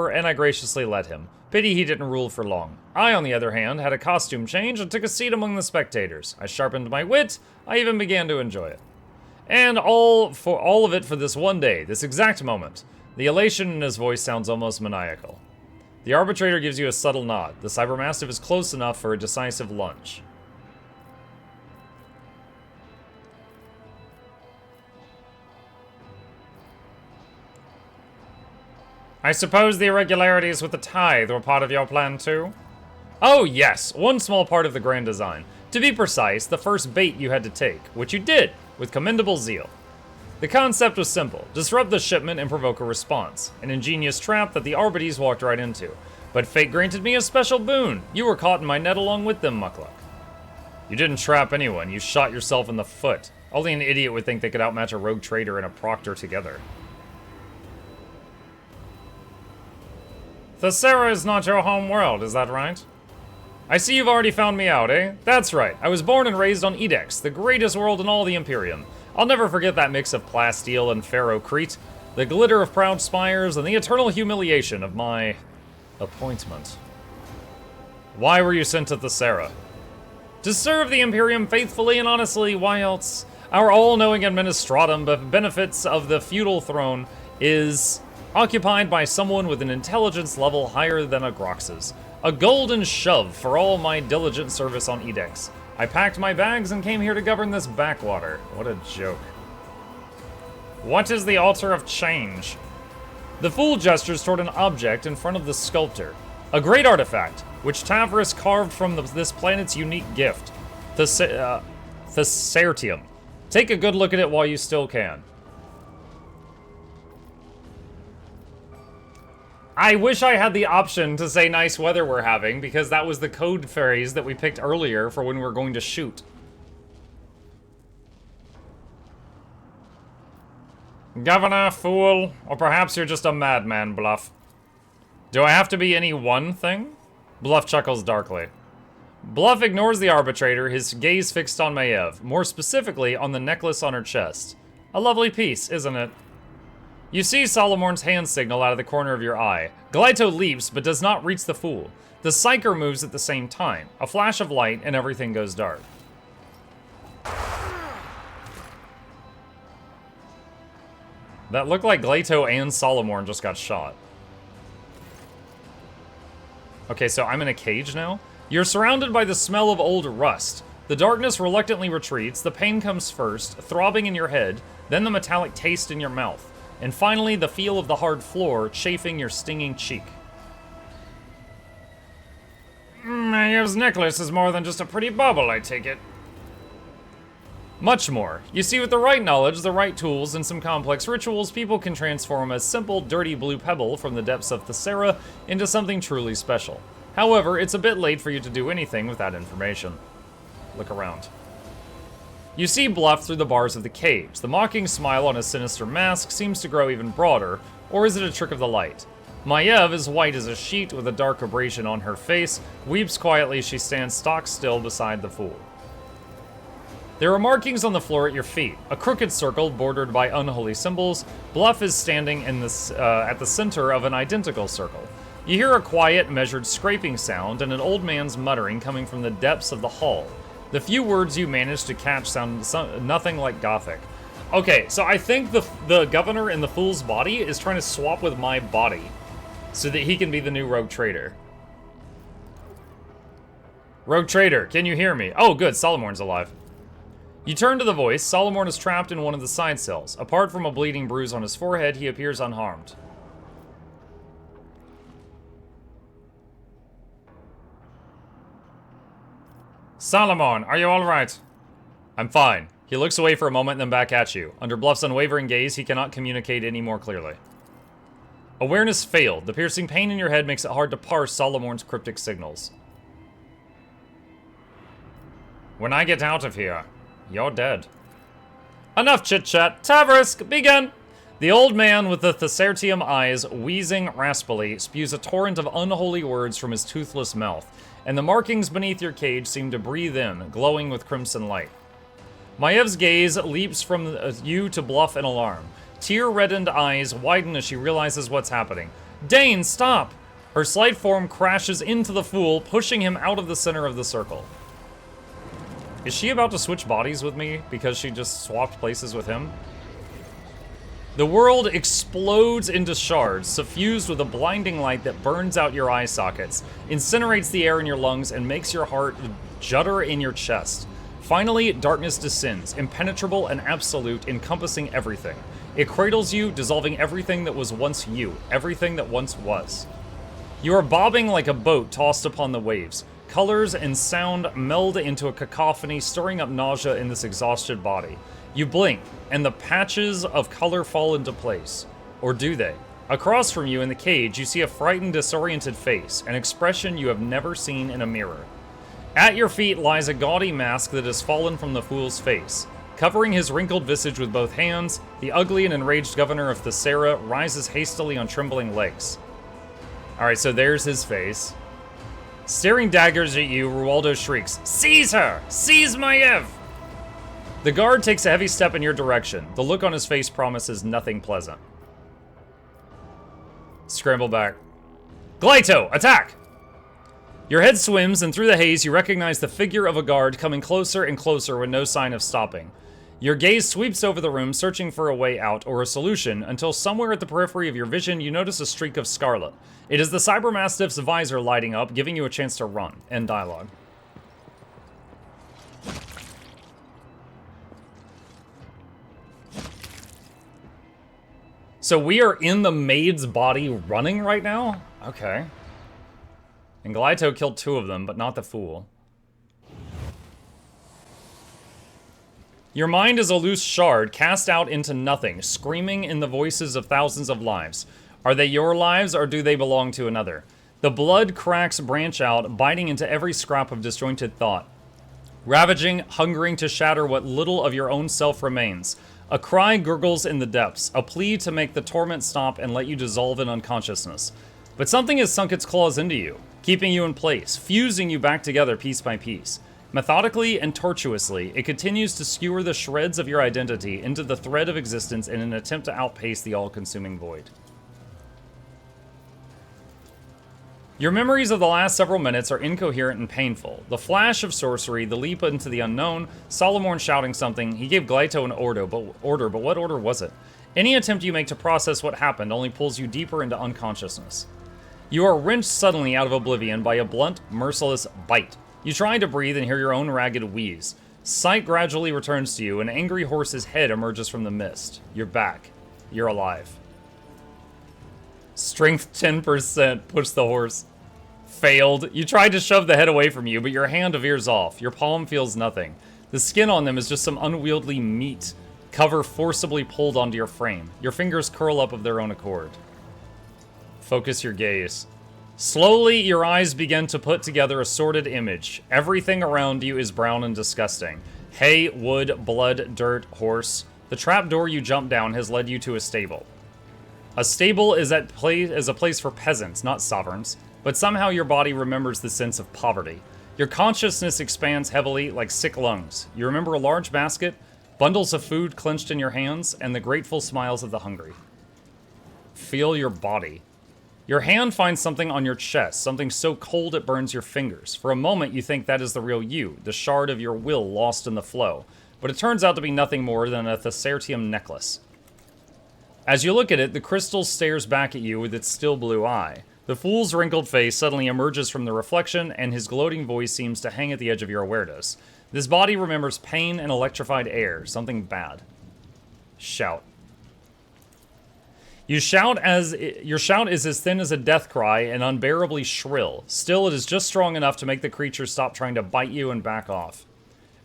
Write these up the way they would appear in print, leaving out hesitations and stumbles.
emperor, and I graciously let him. Pity he didn't rule for long. I, on the other hand, had a costume change and took a seat among the spectators. I sharpened my wit, I even began to enjoy it. And all of it for this one day, this exact moment. The elation in his voice sounds almost maniacal. The arbitrator gives you a subtle nod. The cybermastiff is close enough for a decisive lunge. I suppose the irregularities with the tithe were part of your plan too? Oh yes, one small part of the grand design. To be precise, the first bait you had to take, which you did, with commendable zeal. The concept was simple: disrupt the shipment and provoke a response. An ingenious trap that the Arbites walked right into. But fate granted me a special boon. You were caught in my net along with them, Mukluk. You didn't trap anyone, you shot yourself in the foot. Only an idiot would think they could outmatch a rogue trader and a proctor together. Thessera is not your home world, is that right? I see you've already found me out, eh? That's right, I was born and raised on Edex, the greatest world in all the Imperium. I'll never forget that mix of plasteel and ferrocrete, the glitter of proud spires, and the eternal humiliation of my appointment. Why were you sent to Thessera? To serve the Imperium faithfully and honestly, why else? Our all-knowing administratum benefits of the feudal throne is occupied by someone with an intelligence level higher than a Grox's. A golden shove for all my diligent service on Edex. I packed my bags and came here to govern this backwater. What a joke. What is the altar of change? The fool gestures toward an object in front of the sculptor. A great artifact, which Tavris carved from this planet's unique gift. Thessertium. Take a good look at it while you still can. I wish I had the option to say nice weather we're having, because that was the code phrase that we picked earlier for when we were going to shoot. Governor, fool, or perhaps you're just a madman, Bluff. Do I have to be any one thing? Bluff chuckles darkly. Bluff ignores the arbitrator, his gaze fixed on Maiev, more specifically on the necklace on her chest. A lovely piece, isn't it? You see Solomorn's hand signal out of the corner of your eye. Glyto leaps, but does not reach the fool. The Psyker moves at the same time. A flash of light, and everything goes dark. That looked like Glyto and Solomorn just got shot. Okay, so I'm in a cage now? You're surrounded by the smell of old rust. The darkness reluctantly retreats, the pain comes first, throbbing in your head, then the metallic taste in your mouth. And finally, the feel of the hard floor chafing your stinging cheek. Maier's necklace is more than just a pretty bauble, I take it. Much more. You see, with the right knowledge, the right tools, and some complex rituals, people can transform a simple, dirty blue pebble from the depths of Thessera into something truly special. However, it's a bit late for you to do anything with that information. Look around. You see Bluff through the bars of the cage. The mocking smile on his sinister mask seems to grow even broader, or is it a trick of the light? Maiev is white as a sheet with a dark abrasion on her face, weeps quietly as she stands stock still beside the fool. There are markings on the floor at your feet, a crooked circle bordered by unholy symbols. Bluff is standing in this, at the center of an identical circle. You hear a quiet, measured scraping sound and an old man's muttering coming from the depths of the hall. The few words you manage to catch sound nothing like Gothic. Okay, so I think the governor in the fool's body is trying to swap with my body so that he can be the new rogue trader. Rogue trader, can you hear me? Oh, good, Solomorn's alive. You turn to the voice. Solomorn is trapped in one of the side cells. Apart from a bleeding bruise on his forehead, he appears unharmed. Solomon, are you alright? I'm fine. He looks away for a moment, then back at you. Under Bluff's unwavering gaze, he cannot communicate any more clearly. Awareness failed. The piercing pain in your head makes it hard to parse Solomorn's cryptic signals. When I get out of here, you're dead. Enough chit-chat. Tavrisk, begin! The old man with the Thessertium eyes, wheezing raspily, spews a torrent of unholy words from his toothless mouth, and the markings beneath your cage seem to breathe in, glowing with crimson light. Maiev's gaze leaps from you to Bluff in alarm. Tear-reddened eyes widen as she realizes what's happening. Dane, stop! Her slight form crashes into the fool, pushing him out of the center of the circle. Is she about to switch bodies with me because she just swapped places with him? The world explodes into shards, suffused with a blinding light that burns out your eye sockets, incinerates the air in your lungs, and makes your heart judder in your chest. Finally, darkness descends, impenetrable and absolute, encompassing everything. It cradles you, dissolving everything that was once you, everything that once was. You are bobbing like a boat tossed upon the waves. Colors and sound meld into a cacophony, stirring up nausea in this exhausted body. You blink, and the patches of color fall into place. Or do they? Across from you in the cage, you see a frightened, disoriented face, an expression you have never seen in a mirror. At your feet lies a gaudy mask that has fallen from the fool's face. Covering his wrinkled visage with both hands, the ugly and enraged governor of Thessera rises hastily on trembling legs. Alright, so there's his face. Staring daggers at you, Rualdo shrieks, "Seize her! Seize Maiev!" The guard takes a heavy step in your direction. The look on his face promises nothing pleasant. Scramble back. Gleito, attack! Your head swims, and through the haze you recognize the figure of a guard coming closer and closer with no sign of stopping. Your gaze sweeps over the room, searching for a way out or a solution, until somewhere at the periphery of your vision you notice a streak of scarlet. It is the Cybermastiff's visor lighting up, giving you a chance to run. End dialogue. So we are in the maid's body running right now? Okay. And Gleito killed 2 of them, but not the fool. Your mind is a loose shard cast out into nothing, screaming in the voices of thousands of lives. Are they your lives, or do they belong to another? The blood cracks branch out, biting into every scrap of disjointed thought. Ravaging, hungering to shatter what little of your own self remains. A cry gurgles in the depths, a plea to make the torment stop and let you dissolve in unconsciousness. But something has sunk its claws into you, keeping you in place, fusing you back together piece by piece. Methodically and tortuously, it continues to skewer the shreds of your identity into the thread of existence in an attempt to outpace the all-consuming void. Your memories of the last several minutes are incoherent and painful. The flash of sorcery, the leap into the unknown, Solomorn shouting something. He gave Gleito an order, but what order was it? Any attempt you make to process what happened only pulls you deeper into unconsciousness. You are wrenched suddenly out of oblivion by a blunt, merciless bite. You try to breathe and hear your own ragged wheeze. Sight gradually returns to you. An angry horse's head emerges from the mist. You're back. You're alive. Strength 10%. Push the horse. Failed. You tried to shove the head away from you, but your hand veers off. Your palm feels nothing. The skin on them is just some unwieldy meat. Cover forcibly pulled onto your frame. Your fingers curl up of their own accord. Focus your gaze. Slowly, your eyes begin to put together a sordid image. Everything around you is brown and disgusting. Hay, wood, blood, dirt, horse. The trapdoor you jumped down has led you to a stable. A stable is a place for peasants, not sovereigns. But somehow your body remembers the sense of poverty. Your consciousness expands heavily like sick lungs. You remember a large basket, bundles of food clenched in your hands, and the grateful smiles of the hungry. Feel your body. Your hand finds something on your chest, something so cold it burns your fingers. For a moment you think that is the real you, the shard of your will lost in the flow. But it turns out to be nothing more than a Thessertium necklace. As you look at it, the crystal stares back at you with its still blue eye. The fool's wrinkled face suddenly emerges from the reflection, and his gloating voice seems to hang at the edge of your awareness. This body remembers pain and electrified air, something bad. Shout. Your shout is as thin as a death cry and unbearably shrill. Still, it is just strong enough to make the creature stop trying to bite you and back off.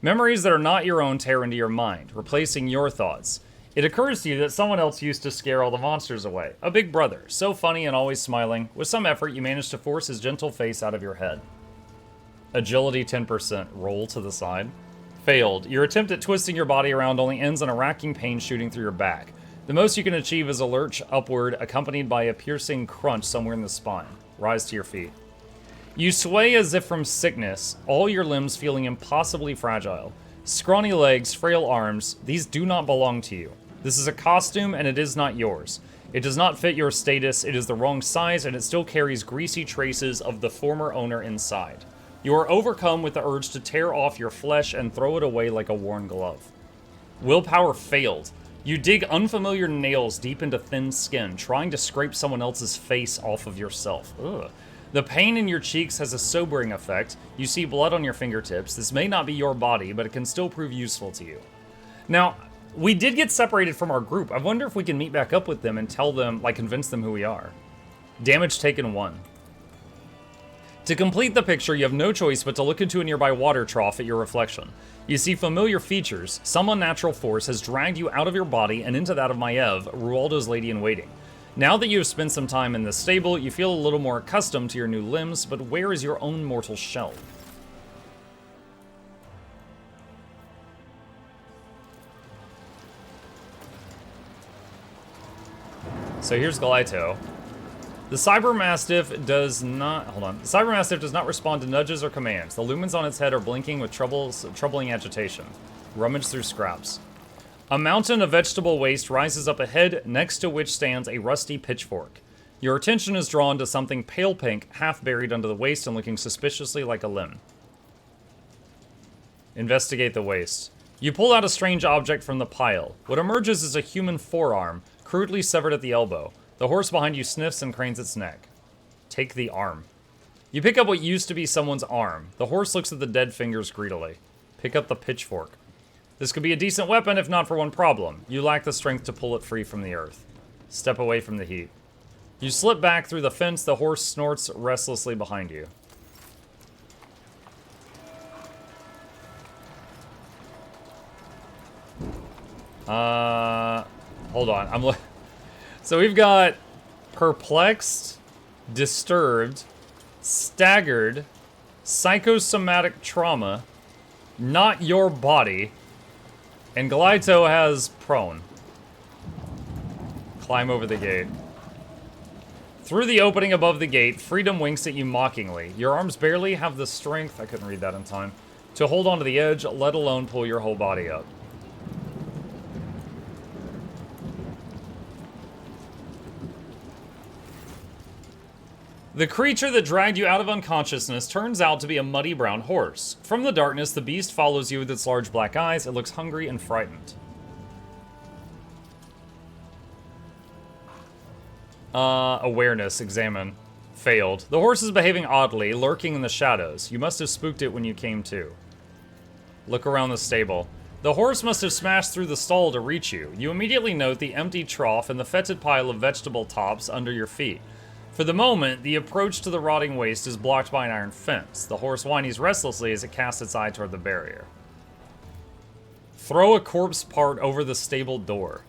Memories that are not your own tear into your mind, replacing your thoughts. It occurs to you that someone else used to scare all the monsters away. A big brother, so funny and always smiling. With some effort, you manage to force his gentle face out of your head. Agility 10%. Roll to the side. Failed. Your attempt at twisting your body around only ends in a racking pain shooting through your back. The most you can achieve is a lurch upward, accompanied by a piercing crunch somewhere in the spine. Rise to your feet. You sway as if from sickness, all your limbs feeling impossibly fragile. Scrawny legs, frail arms, these do not belong to you. This is a costume, and it is not yours. It does not fit your status, it is the wrong size, and it still carries greasy traces of the former owner inside. You are overcome with the urge to tear off your flesh and throw it away like a worn glove. Willpower failed. You dig unfamiliar nails deep into thin skin, trying to scrape someone else's face off of yourself. Ugh. The pain in your cheeks has a sobering effect. You see blood on your fingertips. This may not be your body, but it can still prove useful to you. Now, we did get separated from our group. I wonder if we can meet back up with them and tell them, like, convince them who we are. Damage taken 1. To complete the picture, you have no choice but to look into a nearby water trough at your reflection. You see familiar features. Some unnatural force has dragged you out of your body and into that of Maiev, Rualdo's lady-in-waiting. Now that you have spent some time in this stable, you feel a little more accustomed to your new limbs, but where is your own mortal shell? So here's Galaito. The Cybermastiff does not... Hold on. The Cybermastiff does not respond to nudges or commands. The lumens on its head are blinking with troubling agitation. Rummage through scraps. A mountain of vegetable waste rises up ahead, next to which stands a rusty pitchfork. Your attention is drawn to something pale pink, half buried under the waste and looking suspiciously like a limb. Investigate the waste. You pull out a strange object from the pile. What emerges is a human forearm, crudely severed at the elbow. The horse behind you sniffs and cranes its neck. Take the arm. You pick up what used to be someone's arm. The horse looks at the dead fingers greedily. Pick up the pitchfork. This could be a decent weapon if not for one problem. You lack the strength to pull it free from the earth. Step away from the heat. You slip back through the fence. The horse snorts restlessly behind you. Hold on. So we've got perplexed, disturbed, staggered, psychosomatic trauma, not your body, and Galaito has prone. Climb over the gate. Through the opening above the gate, freedom winks at you mockingly. Your arms barely have the strength, I couldn't read that in time, to hold onto the edge, let alone pull your whole body up. The creature that dragged you out of unconsciousness turns out to be a muddy brown horse. From the darkness, the beast follows you with its large black eyes. It looks hungry and frightened. Awareness, examine. Failed. The horse is behaving oddly, lurking in the shadows. You must have spooked it when you came to. Look around the stable. The horse must have smashed through the stall to reach you. You immediately note the empty trough and the fetid pile of vegetable tops under your feet. For the moment, the approach to the rotting waste is blocked by an iron fence. The horse whinnies restlessly as it casts its eye toward the barrier. Throw a corpse part over the stable door.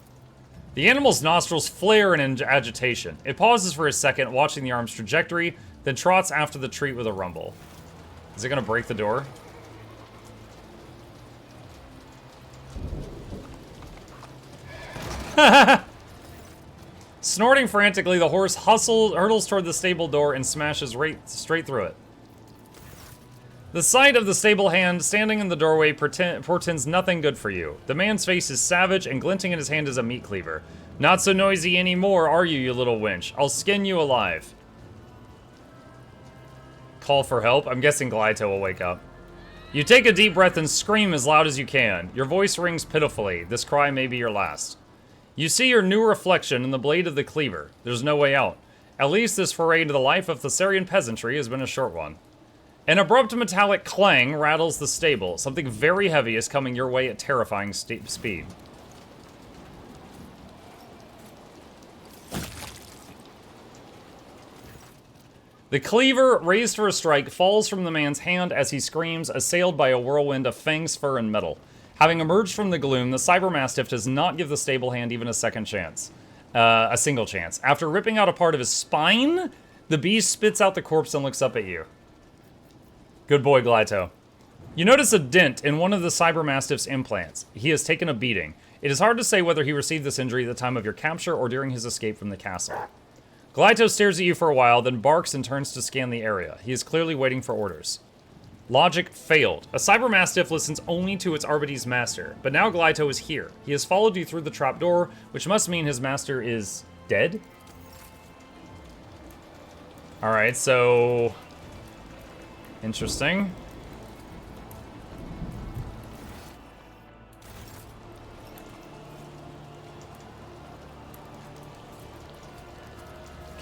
The animal's nostrils flare in agitation. It pauses for a second, watching the arm's trajectory, then trots after the treat with a rumble. Is it gonna break the door? Snorting frantically, the horse hurtles toward the stable door and smashes straight through it. The sight of the stable hand standing in the doorway portends nothing good for you. The man's face is savage, and glinting in his hand is a meat cleaver. Not so noisy anymore, are you little wench? I'll skin you alive. Call for help? I'm guessing Galaito will wake up. You take a deep breath and scream as loud as you can. Your voice rings pitifully. This cry may be your last. You see your new reflection in the blade of the cleaver. There's no way out. At least this foray into the life of Thessarian peasantry has been a short one. An abrupt metallic clang rattles the stable. Something very heavy is coming your way at terrifying speed. The cleaver, raised for a strike, falls from the man's hand as he screams, assailed by a whirlwind of fangs, fur, and metal. Having emerged from the gloom, the Cybermastiff does not give the stable hand even a single chance. After ripping out a part of his spine, the beast spits out the corpse and looks up at you. Good boy, Galaito. You notice a dent in one of the Cybermastiff's implants. He has taken a beating. It is hard to say whether he received this injury at the time of your capture or during his escape from the castle. Galaito stares at you for a while, then barks and turns to scan the area. He is clearly waiting for orders. Logic failed. A Cybermastiff listens only to its Arbites master, but now Galaito is here. He has followed you through the trapdoor, which must mean his master is Dead? Alright, so... Interesting.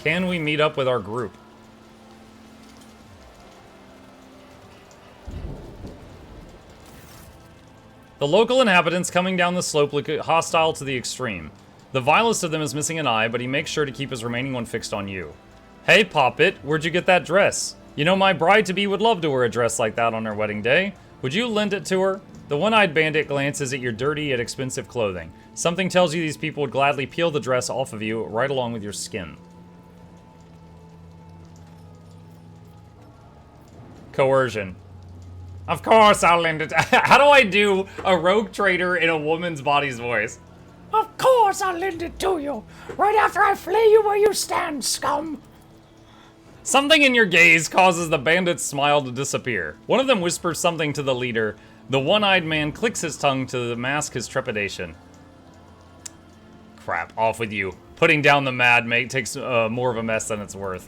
Can we meet up with our group? The local inhabitants coming down the slope look hostile to the extreme. The vilest of them is missing an eye, but he makes sure to keep his remaining one fixed on you. Hey, Poppet, where'd you get that dress? You know, my bride-to-be would love to wear a dress like that on her wedding day. Would you lend it to her? The one-eyed bandit glances at your dirty yet expensive clothing. Something tells you these people would gladly peel the dress off of you right along with your skin. Coercion. Of course I'll lend it. How do I do a rogue trader in a woman's body's voice? Of course I'll lend it to you. Right after I flay you where you stand, scum. Something in your gaze causes the bandit's smile to disappear. One of them whispers something to the leader. The one-eyed man clicks his tongue to mask his trepidation. Crap, off with you. Putting down the mad mate takes more of a mess than it's worth.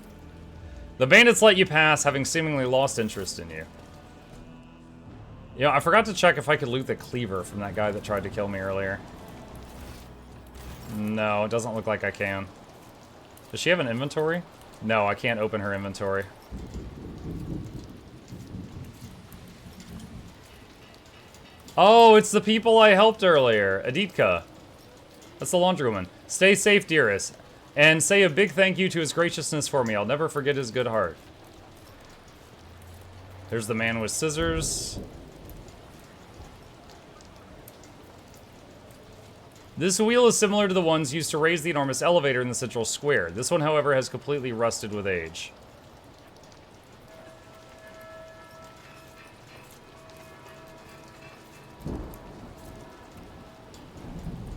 The bandits let you pass, having seemingly lost interest in you. You know, I forgot to check if I could loot the cleaver from that guy that tried to kill me earlier. No, it doesn't look like I can. Does she have an inventory? No, I can't open her inventory. Oh, it's the people I helped earlier. Aditka. That's the laundrywoman. Stay safe, dearest. And say a big thank you to his graciousness for me. I'll never forget his good heart. There's the man with scissors. This wheel is similar to the ones used to raise the enormous elevator in the central square. This one, however, has completely rusted with age.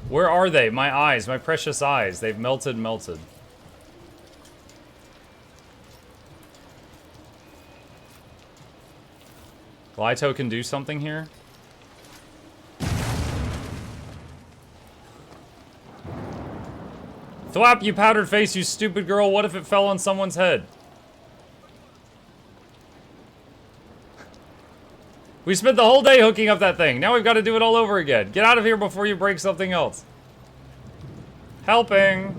Where are they? My eyes, my precious eyes. They've melted. Glyto can do something here? Thwap, you powdered face, you stupid girl. What if it fell on someone's head? We spent the whole day hooking up that thing. Now we've got to do it all over again. Get out of here before you break something else. Helping.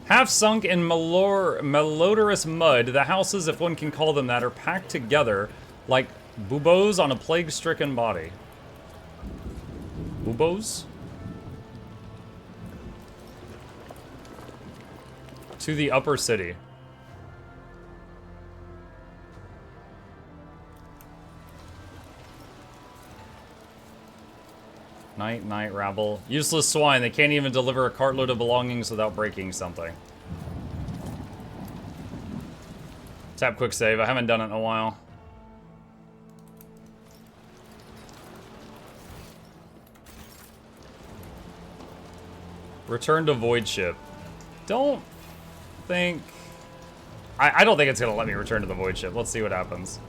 Half sunk in malodorous mud, the houses, if one can call them that, are packed together like buboes on a plague-stricken body. Buboes? To the upper city. Night, rabble. Useless swine, they can't even deliver a cartload of belongings without breaking something. Tap quick save, I haven't done it in a while. Return to Void Ship. Don't think... I don't think it's gonna let me return to the Void Ship. Let's see what happens.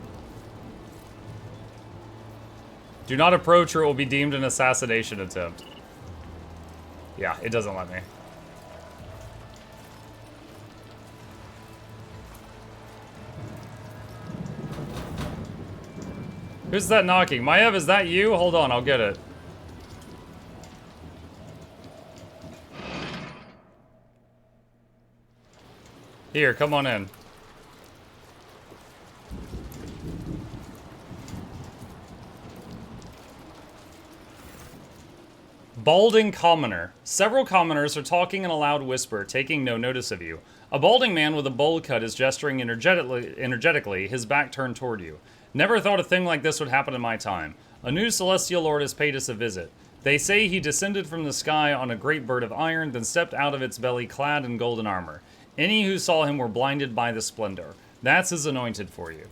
Do not approach or it will be deemed an assassination attempt. Yeah, it doesn't let me. Who's that knocking? Maev, is that you? Hold on, I'll get it. Here, come on in. Balding commoner. Several commoners are talking in a loud whisper, taking no notice of you. A balding man with a bowl cut is gesturing energetically, his back turned toward you. Never thought a thing like this would happen in my time. A new celestial lord has paid us a visit. They say he descended from the sky on a great bird of iron, then stepped out of its belly clad in golden armor. Any who saw him were blinded by the splendor. That's his anointed for you.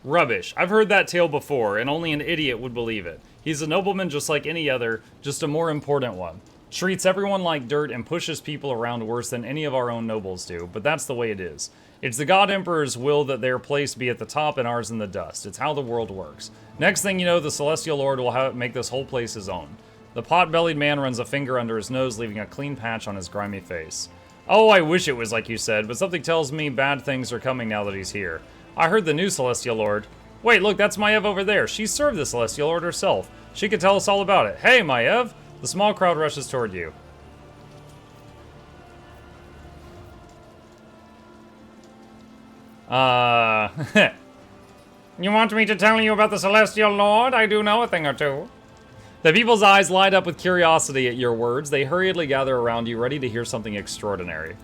Rubbish. I've heard that tale before, and only an idiot would believe it. He's a nobleman just like any other, just a more important one. Treats everyone like dirt and pushes people around worse than any of our own nobles do, but that's the way it is. It's the God Emperor's will that their place be at the top and ours in the dust. It's how the world works. Next thing you know, the Celestial Lord will make this whole place his own. The pot-bellied man runs a finger under his nose, leaving a clean patch on his grimy face. Oh, I wish it was like you said, but something tells me bad things are coming now that he's here. I heard the new Celestial Lord. Wait, look, that's Maiev over there. She served the Celestial Lord herself. She could tell us all about it. Hey, Maiev! The small crowd rushes toward you. You want me to tell you about the Celestial Lord? I do know a thing or two. The people's eyes light up with curiosity at your words. They hurriedly gather around you, ready to hear something extraordinary.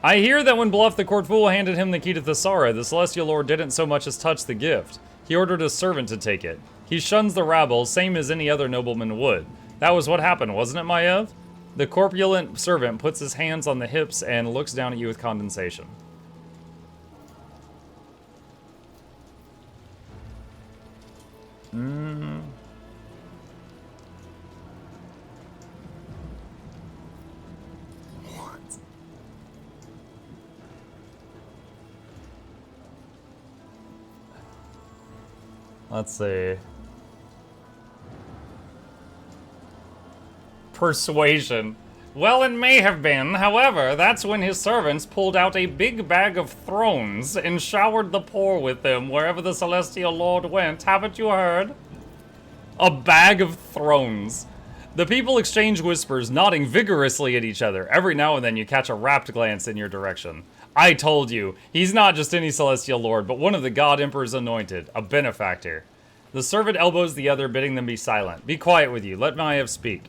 I hear that when Bluff the Court Fool handed him the key to Thessara, the Celestial Lord didn't so much as touch the gift. He ordered a servant to take it. He shuns the rabble, same as any other nobleman would. That was what happened, wasn't it, Maiev? The corpulent servant puts his hands on the hips and looks down at you with condescension. What? Let's see. Persuasion. Well, it may have been. However, that's when his servants pulled out a big bag of thrones and showered the poor with them wherever the Celestial Lord went. Haven't you heard? A bag of thrones. The people exchange whispers, nodding vigorously at each other. Every now and then you catch a rapt glance in your direction. I told you, he's not just any Celestial Lord, but one of the God Emperor's anointed, a benefactor. The servant elbows the other, bidding them be silent. Be quiet with you, let Maiev speak.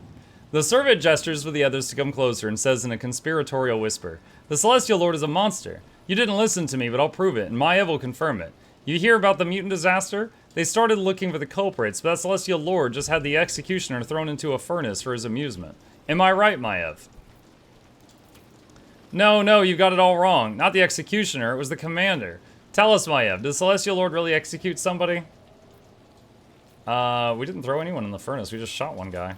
The servant gestures for the others to come closer and says in a conspiratorial whisper, the Celestial Lord is a monster. You didn't listen to me, but I'll prove it, and Maiev will confirm it. You hear about the mutant disaster? They started looking for the culprits, but that Celestial Lord just had the executioner thrown into a furnace for his amusement. Am I right, Maiev? No, you got it all wrong. Not the executioner, it was the commander. Tell us, Maiev, did the Celestial Lord really execute somebody? We didn't throw anyone in the furnace, we just shot one guy.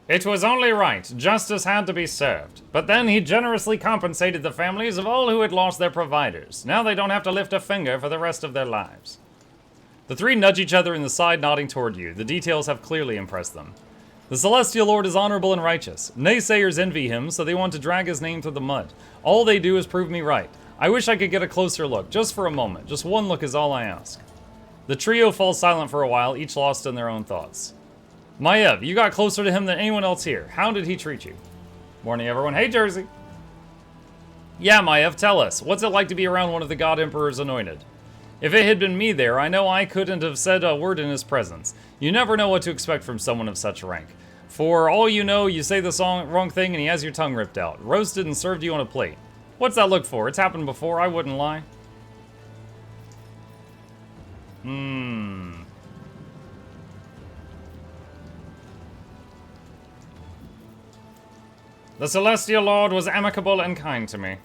It was only right. Justice had to be served. But then he generously compensated the families of all who had lost their providers. Now they don't have to lift a finger for the rest of their lives. The three nudge each other in the side, nodding toward you. The details have clearly impressed them. The Celestial Lord is honorable and righteous. Naysayers envy him, so they want to drag his name through the mud. All they do is prove me right. I wish I could get a closer look, just for a moment. Just one look is all I ask. The trio falls silent for a while, each lost in their own thoughts. Maiev, you got closer to him than anyone else here. How did he treat you? Morning, everyone. Hey, Jersey. Yeah, Maiev, tell us. What's it like to be around one of the God Emperor's anointed? If it had been me there, I know I couldn't have said a word in his presence. You never know what to expect from someone of such rank. For all you know, you say the wrong thing and he has your tongue ripped out, roasted and served you on a plate. What's that look for? It's happened before, I wouldn't lie. The Celestial Lord was amicable and kind to me.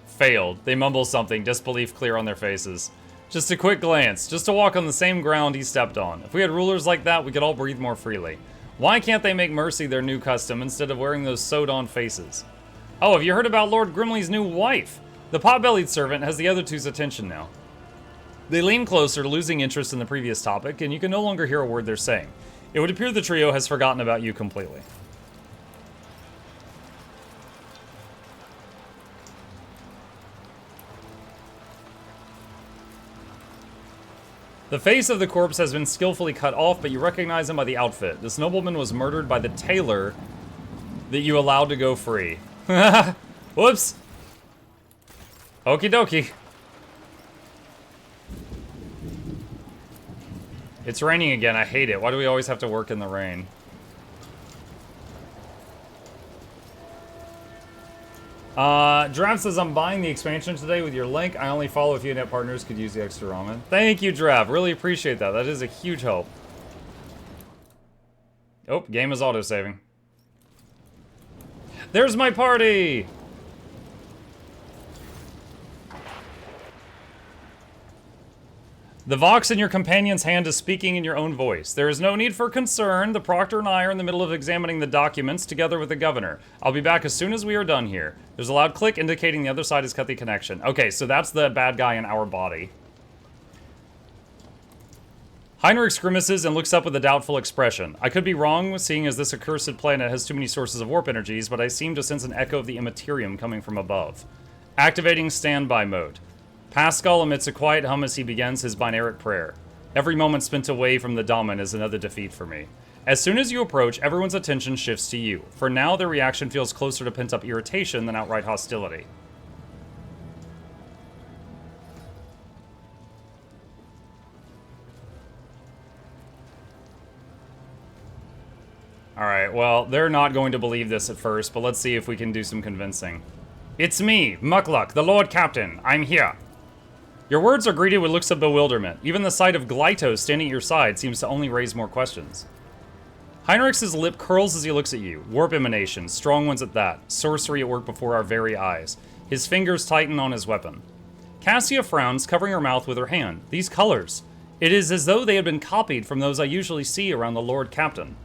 Failed. They mumble something, disbelief clear on their faces. Just a quick glance, just to walk on the same ground he stepped on. If we had rulers like that, we could all breathe more freely. Why can't they make mercy their new custom instead of wearing those sewed-on faces? Oh, have you heard about Lord Grimley's new wife? The pot-bellied servant has the other two's attention now. They lean closer, losing interest in the previous topic, and you can no longer hear a word they're saying. It would appear the trio has forgotten about you completely. The face of the corpse has been skillfully cut off, but you recognize him by the outfit. This nobleman was murdered by the tailor that you allowed to go free. Whoops. Okie dokie. It's raining again. I hate it. Why do we always have to work in the rain? Drav says, I'm buying the expansion today with your link. I only follow if you net partners could use the extra ramen. Thank you, Drav. Really appreciate that. That is a huge help. Oh, game is auto-saving. There's my party! The Vox in your companion's hand is speaking in your own voice. There is no need for concern. The Proctor and I are in the middle of examining the documents together with the Governor. I'll be back as soon as we are done here. There's a loud click indicating the other side has cut the connection. Okay, so that's the bad guy in our body. Heinrich grimaces and looks up with a doubtful expression. I could be wrong, seeing as this accursed planet has too many sources of warp energies, but I seem to sense an echo of the Immaterium coming from above. Activating standby mode. Pascal emits a quiet hum as he begins his binaric prayer. Every moment spent away from the Daemon is another defeat for me. As soon as you approach, everyone's attention shifts to you. For now, their reaction feels closer to pent-up irritation than outright hostility. Alright, well, they're not going to believe this at first, but let's see if we can do some convincing. It's me, Mukluk, the Lord Captain. I'm here. Your words are greeted with looks of bewilderment. Even the sight of Glyto standing at your side seems to only raise more questions. Heinrich's lip curls as he looks at you. Warp emanations, strong ones at that. Sorcery at work before our very eyes. His fingers tighten on his weapon. Cassia frowns, covering her mouth with her hand. These colors. It is as though they had been copied from those I usually see around the Lord Captain.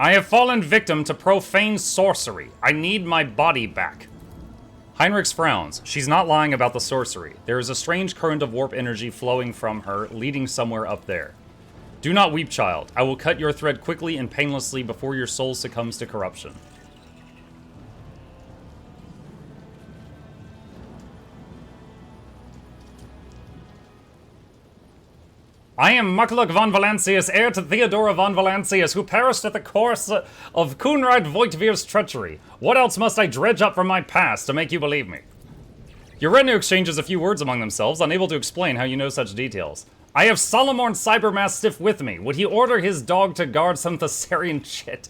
I have fallen victim to profane sorcery. I need my body back. Heinrich frowns. She's not lying about the sorcery. There is a strange current of warp energy flowing from her, leading somewhere up there. Do not weep, child. I will cut your thread quickly and painlessly before your soul succumbs to corruption. I am Mukluk von Valancius, heir to Theodora von Valancius, who perished at the course of Kunrad Voigtvir's treachery. What else must I dredge up from my past to make you believe me? Your retinue exchanges a few words among themselves, unable to explain how you know such details. I have Solomon Cybermastiff with me. Would he order his dog to guard some Thessarian shit?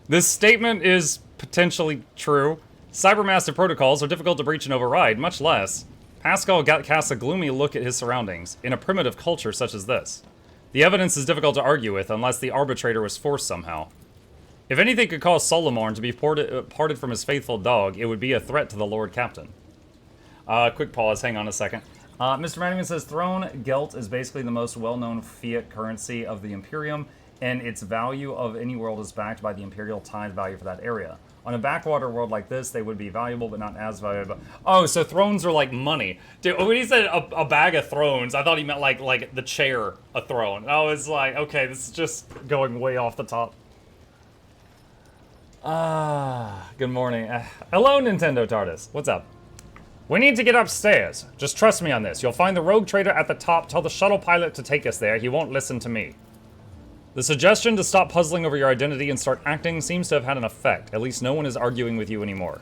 This statement is potentially true. Cybermastiff protocols are difficult to breach and override, much less. Pascal casts a gloomy look at his surroundings, in a primitive culture such as this. The evidence is difficult to argue with unless the arbitrator was forced somehow. If anything could cause Solomon to be parted from his faithful dog, it would be a threat to the Lord Captain. Quick pause, hang on a second. Mr. Madigan says, Throne Gelt is basically the most well-known fiat currency of the Imperium, and its value of any world is backed by the Imperial tithe value for that area. On a backwater world like this, they would be valuable, but not as valuable. Oh, so thrones are like money. Dude, when he said a bag of thrones, I thought he meant like the chair, a throne. I was like, okay, this is just going way off the top. Good morning. Hello, Nintendo TARDIS. What's up? We need to get upstairs. Just trust me on this. You'll find the rogue trader at the top. Tell the shuttle pilot to take us there. He won't listen to me. The suggestion to stop puzzling over your identity and start acting seems to have had an effect. At least no one is arguing with you anymore.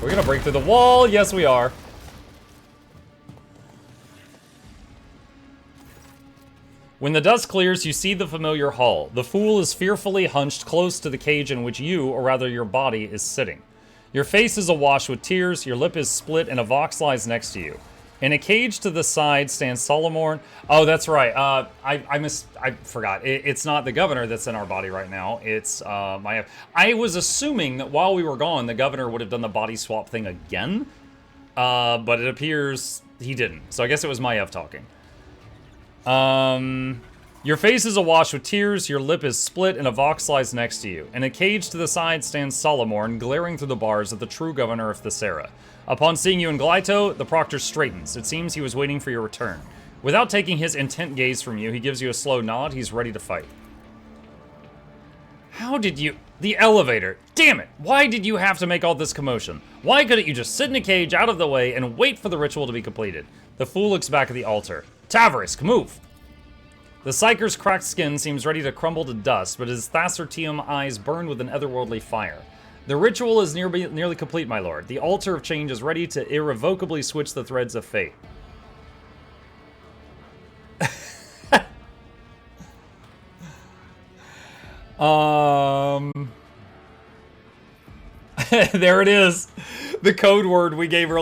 We're gonna break through the wall. Yes, we are. When the dust clears, you see the familiar hall. The fool is fearfully hunched close to the cage in which you, or rather your body, is sitting. Your face is awash with tears, your lip is split, and a Vox lies next to you. In a cage to the side stands Solomon. Oh, that's right. I forgot. It's not the governor that's in our body right now. It's I was assuming that while we were gone, the governor would have done the body swap thing again, but it appears he didn't. So I guess it was Maiev talking. Your face is awash with tears, your lip is split, and a Vox lies next to you. In a cage to the side stands Solomon, glaring through the bars at the true governor of Thessara. Upon seeing you in Glyto, the proctor straightens. It seems he was waiting for your return. Without taking his intent gaze from you, he gives you a slow nod. He's ready to fight. How did you... The elevator. Damn it! Why did you have to make all this commotion? Why couldn't you just sit in a cage out of the way and wait for the ritual to be completed? The fool looks back at the altar. Tavarisk, move! The Psyker's cracked skin seems ready to crumble to dust, but his Thassertium eyes burn with an otherworldly fire. The ritual is nearly complete, my lord. The altar of change is ready to irrevocably switch the threads of fate. There it is. The code word we gave earlier.